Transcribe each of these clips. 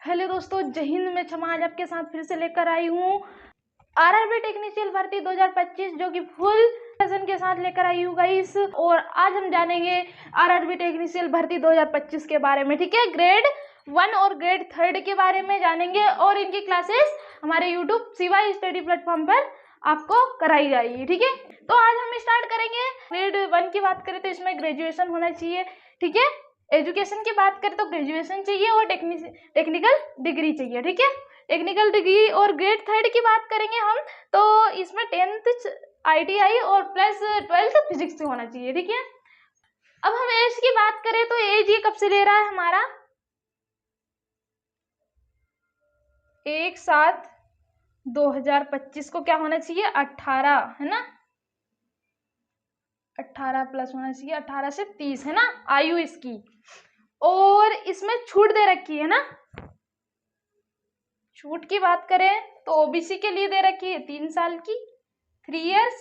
Hello दोस्तों, जय हिंद। मैं क्षमा आज आपके साथ फिर से लेकर आई हूँ आरआरबी टेक्नीशियन भर्ती 2025 जो कि फुल सेशन के साथ लेकर आई हूँ गाइस। और आज हम जानेंगे आरआरबी टेक्नीशियन भर्ती 2025 के बारे में, ठीक है। ग्रेड 1 और ग्रेड 3 के बारे में जानेंगे और इनकी क्लासेस हमारे यूट्यूब शिवा स्टडी प्लेटफॉर्म पर आपको कराई जाएगी, ठीक है। तो आज हम स्टार्ट करेंगे। ग्रेड 1 की बात करें तो इसमें ग्रेजुएशन होना चाहिए, ठीक है। एजुकेशन की बात करें तो ग्रेजुएशन चाहिए और टेक्निकल डिग्री चाहिए, ठीक है। Technical degree. और ग्रेड 3 की बात करेंगे हम तो इसमें 10th ITI और प्लस 12th फिजिक्स से होना चाहिए, ठीक है। अब हम एज की बात करें तो एज ये कब से ले रहा है हमारा 1/7/2025 को क्या होना चाहिए 18, है ना। 18 प्लस होना चाहिए, 18 से 30, है ना आयु इसकी। और इसमें छूट दे रखी है ना। छूट की बात करें तो ओबीसी के लिए दे रखी है 3 साल की, 3 years।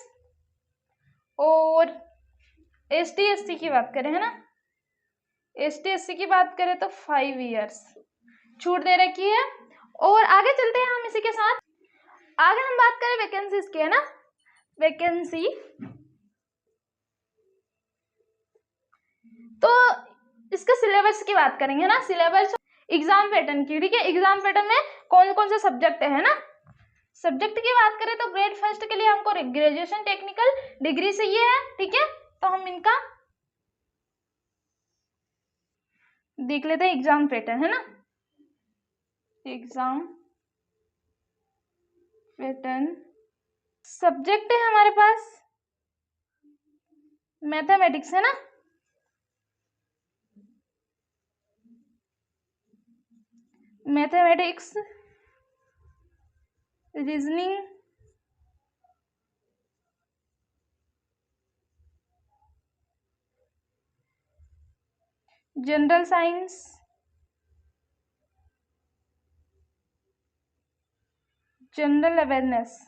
और ST SC की बात करें, है ना, ST SC की बात करें तो 5 years छूट दे रखी है। और आगे चलते हैं हम इसी के साथ। आगे हम बात करें वैकेंसीज की, है ना। वैकेंसी तो इसका सिलेबस की बात करेंगे, है ना। सिलेबस एग्जाम पैटर्न की, ठीक है। एग्जाम पैटर्न में कौन कौन से सब्जेक्ट है ना। सब्जेक्ट की बात करें तो ग्रेड 1 के लिए हमको ग्रेजुएशन टेक्निकल डिग्री चाहिए है, ठीक है। तो हम इनका देख लेते हैं एग्जाम पैटर्न, है ना। एग्जाम पैटर्न सब्जेक्ट है हमारे पास मैथमेटिक्स, है ना। Mathematics, reasoning, general science, general awareness,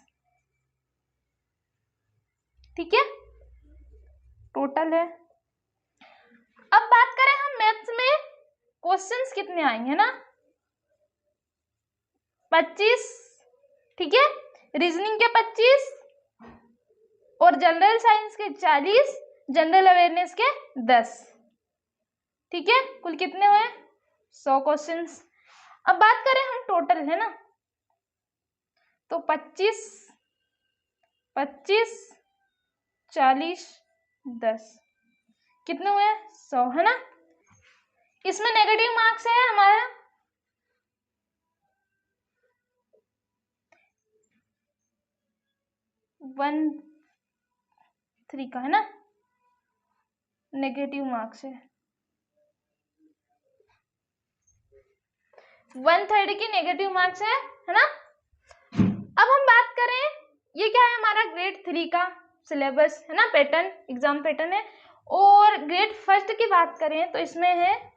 ठीक है। टोटल है। अब बात करें हम मैथ्स में क्वेश्चंस कितने आएंगे ना, 25, ठीक है। रीजनिंग के 25 और जनरल साइंस के 40, जनरल अवेयरनेस के 10, ठीक है। कुल कितने हुए 100 क्वेश्चंस। अब बात करें हम टोटल, है ना, तो 25 25 40 10 कितने हुए 100, है ना। इसमें नेगेटिव मार्क्स है हमारा 1/3 का, है ना। नेगेटिव मार्क्स है 1/3 की नेगेटिव मार्क्स है ना। अब हम बात करें ये क्या है हमारा ग्रेड 3 का सिलेबस, है ना, पैटर्न, एग्जाम पैटर्न है। और ग्रेड 1 की बात करें तो इसमें है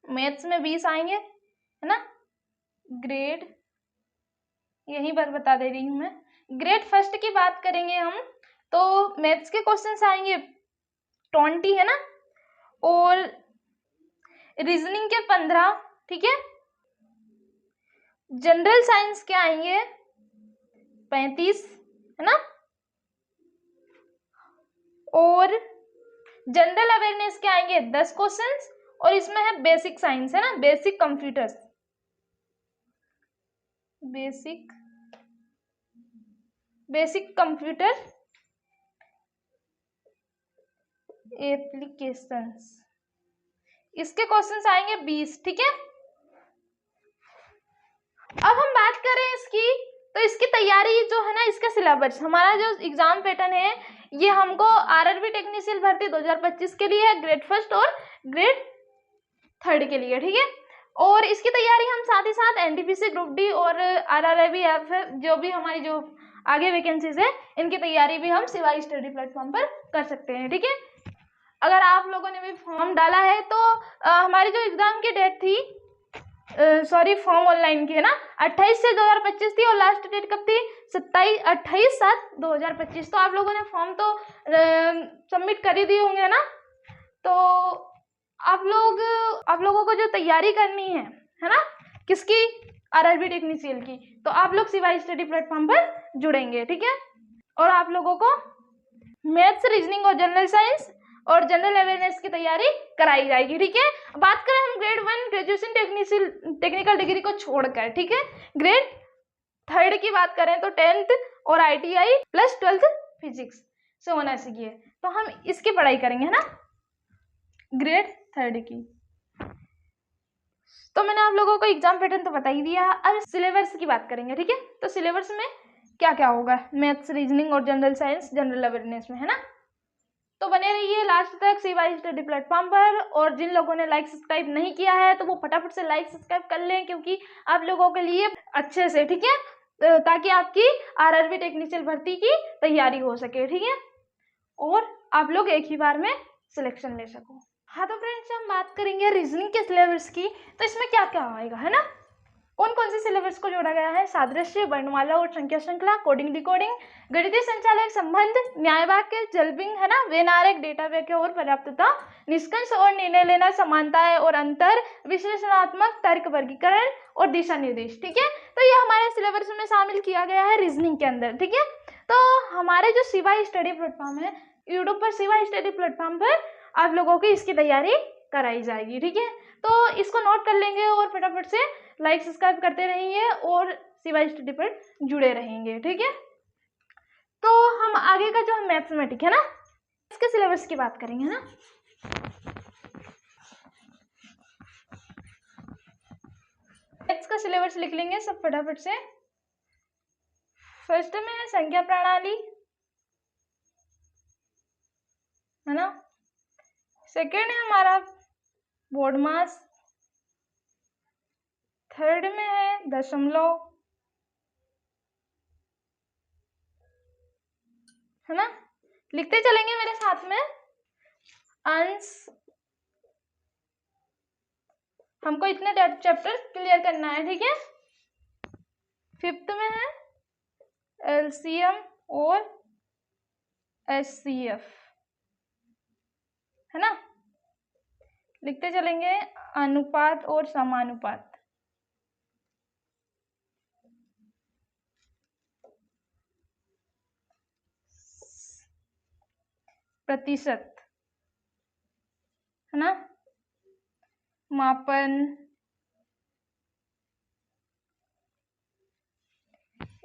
मैथ्स में 20 आएंगे, है ना। ग्रेड यहीं पर बता दे रही हूं मैं। ग्रेड 1 की बात करेंगे हम तो मैथ्स के क्वेश्चंस आएंगे 20, है ना। और रीजनिंग के 15, ठीक है। जनरल साइंस के आएंगे 35, है ना। और जनरल अवेयरनेस के आएंगे 10 क्वेश्चंस। और इसमें है बेसिक साइंस, है ना, basic computers, basic computer applications, इसके क्वेश्चंस आएंगे 20, ठीक है। अब हम बात करें इसकी तो इसकी तैयारी जो है ना, इसका सिलेबस हमारा जो एग्जाम पैटर्न है ये हमको आरआरबी टेक्नीशियन भर्ती 2025 के लिए है, ग्रेड 1 और ग्रेड 3 के लिए, ठीक है। और इसकी तैयारी हम साथ ही साथ एनटीपीसी ग्रुप डी और आरआरबी जो भी हमारी जो आगे वैकेंसीज है इनकी तैयारी भी हम शिवा स्टडी प्लेटफॉर्म पर कर सकते हैं, ठीक है। अगर आप लोगों ने भी फॉर्म डाला है तो हमारी जो एग्जाम की डेट थी फॉर्म ऑनलाइन की, है ना, 28/6/2025 थी और लास्ट डेट कब थी 28/7/2025। तो आप लोगों ने फॉर्म तो सबमिट कर ही दिए होंगे ना। तो आप लोगों को जो तैयारी करनी है है ना, किसकी, आरआरबी टेक्नीशियल की। तो आप लोग सिवाय स्टडी प्लेटफॉर्म पर जुड़ेंगे, ठीक है। और आप लोगों को मैथ्स, रीजनिंग और जनरल साइंस और जनरल अवेयरनेस की तैयारी कराई जाएगी, ठीक है। बात करें हम ग्रेड 1 ग्रेजुएशन टेक्निकल डिग्री को छोड़कर, ठीक है। ग्रेड 3 की बात करें तो 10th और ITI प्लस 12th फिजिक्स से होना चाहिए, तो हम इसकी पढ़ाई करेंगे, है ना, ग्रेड 3 की। तो मैंने आप लोगों को एग्जाम पैटर्न तो बता ही दिया। अब सिलेबस की बात करेंगे, ठीक है। तो सिलेबस में क्या क्या होगा मैथ्स, रीजनिंग और जनरल साइंस, जनरल अवेयरनेस में, है ना। तो बने रहिए लास्ट तक सिवाय स्टडी प्लेटफॉर्म पर। और जिन लोगों ने लाइक सब्सक्राइब नहीं किया है तो वो फटाफट से लाइक सब्सक्राइब कर लें, क्योंकि आप लोगों के लिए अच्छे से, ठीक है, ताकि आपकी आरआरबी टेक्निशियल भर्ती की तैयारी हो सके, ठीक है, और आप लोग एक ही बार में सिलेक्शन ले सको। हाँ तो फ्रेंड्स, हम बात करेंगे रीजनिंग के सिलेबस की। तो इसमें क्या क्या आएगा, है ना, कौन कौन से सिलेबस को जोड़ा गया है। सादृश्य, वर्णमाला और संख्या श्रृंखला, कोडिंग डिकोडिंग, गणितीय संचालक संबंध, न्याय वाक्य, जल्पिंग, है ना, वेनारक, डेटा वाक्य और पर्याप्तता, निष्कर्ष और निर्णय लेना, समानताएं और अंतर, विश्लेषणात्मक तर्क, वर्गीकरण और दिशा निर्देश, ठीक है। तो ये हमारे सिलेबस में शामिल किया गया है रीजनिंग के अंदर, ठीक है। तो हमारे जो सिवाय स्टडी प्लेटफॉर्म है, यूट्यूब पर सिवाय स्टडी प्लेटफॉर्म पर आप लोगों की इसकी तैयारी कराई जाएगी, ठीक है। तो इसको नोट कर लेंगे और फटाफट से लाइक सब्सक्राइब करते रहेंगे और सिवाय स्टडी पर जुड़े रहेंगे, ठीक है। तो हम आगे का जो मैथमेटिक है ना, इसके सिलेबस की बात करेंगे, है ना। मैथ्स का सिलेबस लिख लेंगे सब फटाफट से। फर्स्ट में है संख्या प्रणाली, है ना। सेकेंड है हमारा बोर्ड मास। थर्ड में है दशमलव, है ना, लिखते चलेंगे मेरे साथ में। अंश, हमको इतने चैप्टर क्लियर करना है, ठीक है। फिफ्थ में है LCM और HCF, है ना, लिखते चलेंगे। अनुपात और समानुपात, प्रतिशत, है ना, मापन,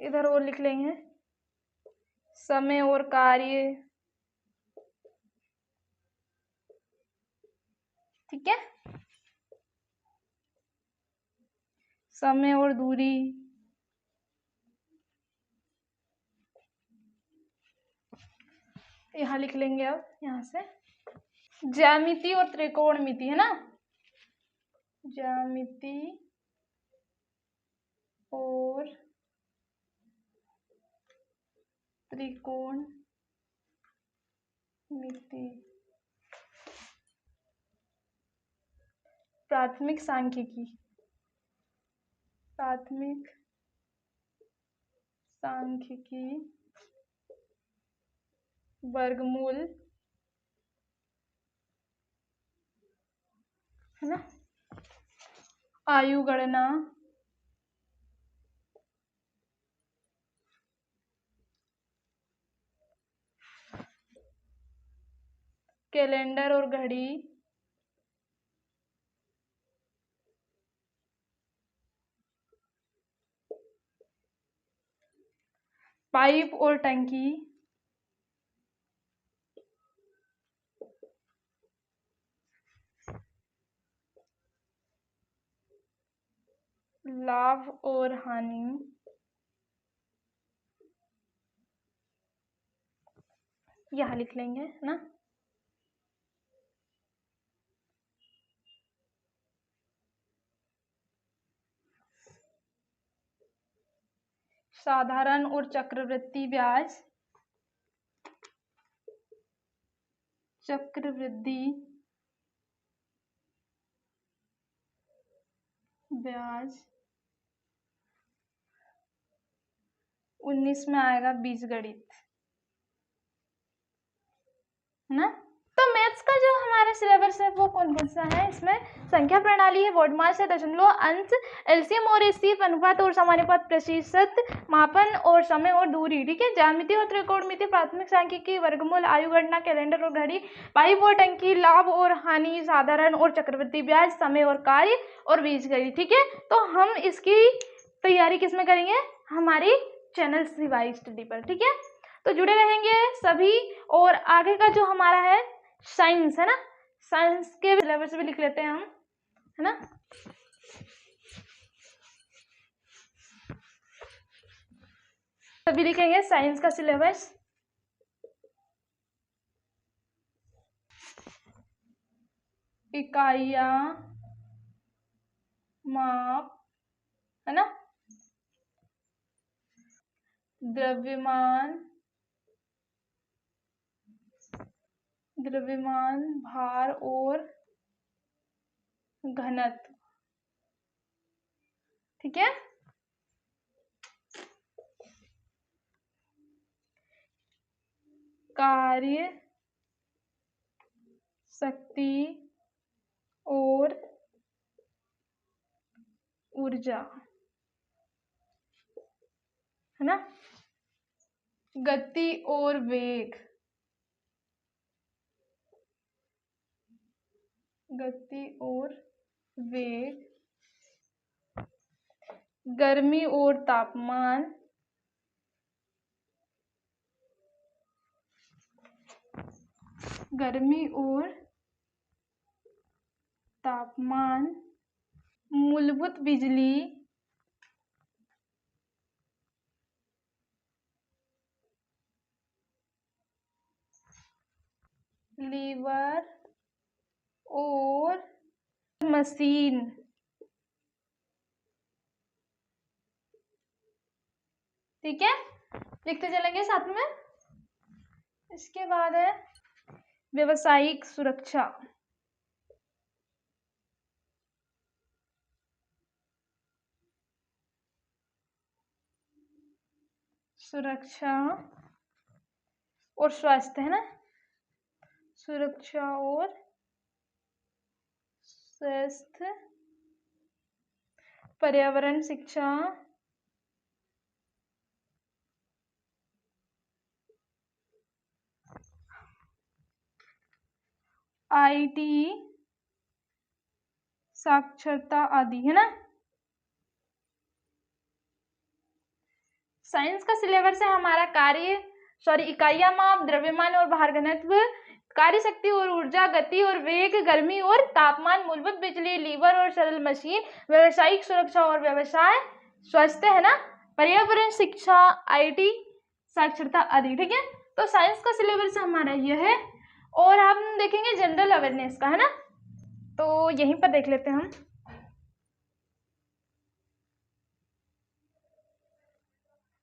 इधर और लिख लेंगे समय और कार्य, ठीक है, समय और दूरी, यहाँ लिख लेंगे। अब यहाँ से ज्यामिति और त्रिकोणमिति, है ना, ज्यामिति और त्रिकोणमिति, प्राथमिक सांख्यिकी, प्राथमिक सांख्यिकी, वर्गमूल, है ना, आयु गणना, कैलेंडर और घड़ी, पाइप और टंकी, लाभ और हानि, यहाँ लिख लेंगे, है ना। साधारण और चक्रवृद्धि ब्याज, चक्रवृद्धि ब्याज, 19 में आएगा बीजगणित, है ना। तो मैथ्स का जो हमारा सिलेबस है वो कौन कौन सा है, इसमें संख्या प्रणाली है, वर्डमास है, दशमलव, अंश, एलसीएम और एचसीएफ, अनुपात और समानुपात, प्रतिशत, मापन और समय और दूरी, ठीक है। ज्यामिति और त्रिकोणमिति, प्राथमिक सांख्यिकी, वर्गमूल, आयु गणना, कैलेंडर और घड़ी, पाइप और टंकी, लाभ और हानि, साधारण और चक्रवृद्धि ब्याज, समय और कार्य और बीजगणित, ठीक है। तो हम इसकी तैयारी किस में करेंगे, हमारी चैनल शिवाई स्टडी पर, ठीक है। तो जुड़े रहेंगे सभी। और आगे का जो हमारा है साइंस है ना, साइंस के सिलेबस भी लिख लेते हैं हम, है ना। सभी लिखेंगे साइंस का सिलेबस। इकाइयां, माप, है ना, द्रव्यमान, द्रव्यमान, भार और घनत्व, ठीक है। कार्य, शक्ति और ऊर्जा, है ना, गति और वेग, गति और वेग, गर्मी और तापमान, गर्मी और तापमान, मूलभूत बिजली, लीवर और मशीन, ठीक है। लिखते चलेंगे साथ में। इसके बाद है व्यावसायिक सुरक्षा, सुरक्षा और स्वास्थ्य, है ना, सुरक्षा और स्वास्थ्य, पर्यावरण शिक्षा, आईटी, साक्षरता आदि, है ना। साइंस का सिलेबस है हमारा इकाइयां, माप, द्रव्यमान और भार, घनत्व, कार्य शक्ति और ऊर्जा, गति और वेग, गर्मी और तापमान, मूलभूत बिजली, लीवर और सरल मशीन, व्यावसायिक सुरक्षा और व्यवसाय, स्वास्थ्य, है ना, पर्यावरण शिक्षा, आईटी, साक्षरता आदि, ठीक है। तो साइंस का सिलेबस हमारा यह है। और हम देखेंगे जनरल अवेयरनेस का, है ना, तो यहीं पर देख लेते हैं हम।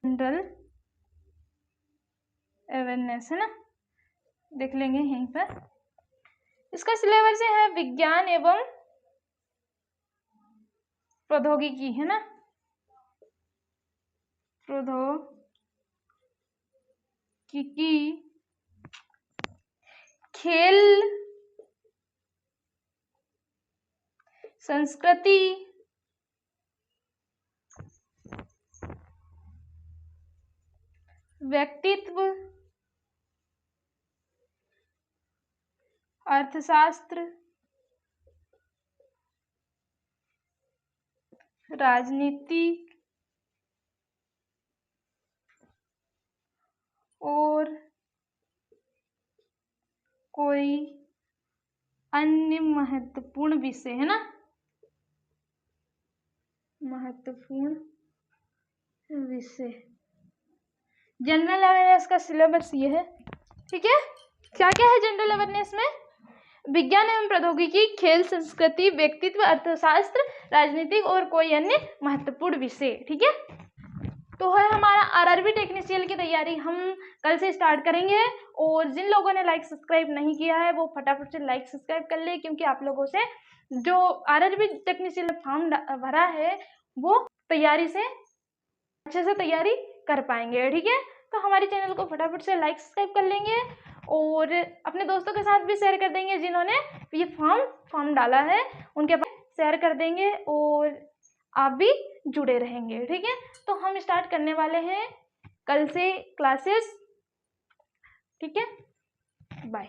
जनरल अवेयरनेस, है ना, देख लेंगे यहीं पर। इसका सिलेबस है विज्ञान एवं प्रौद्योगिकी, है ना, प्रौद्योगिकी, खेल, संस्कृति, व्यक्तित्व, अर्थशास्त्र, राजनीति और कोई अन्य महत्वपूर्ण विषय, है ना, महत्वपूर्ण विषय। जनरल अवेयरनेस का सिलेबस ये है, ठीक है। क्या क्या है जनरल अवेयरनेस में, विज्ञान एवं प्रौद्योगिकी, खेल, संस्कृति, व्यक्तित्व, अर्थशास्त्र, राजनीतिक और कोई अन्य महत्वपूर्ण विषय, ठीक है। तो है हमारा आरआरबी टेक्नीशियन की तैयारी हम कल से स्टार्ट करेंगे। और जिन लोगों ने लाइक सब्सक्राइब नहीं किया है वो फटाफट से लाइक सब्सक्राइब कर ले, क्योंकि आप लोगों से जो आरआरबी टेक्नीशियन फॉर्म भरा है वो तैयारी से अच्छे से तैयारी कर पाएंगे, ठीक है। तो हमारे चैनल को फटाफट से लाइक सब्सक्राइब कर लेंगे और अपने दोस्तों के साथ भी शेयर कर देंगे जिन्होंने ये फॉर्म डाला है, उनके पास शेयर कर देंगे और आप भी जुड़े रहेंगे। ठीक है, तो हम स्टार्ट करने वाले हैं कल से क्लासेस। ठीक है, बाय।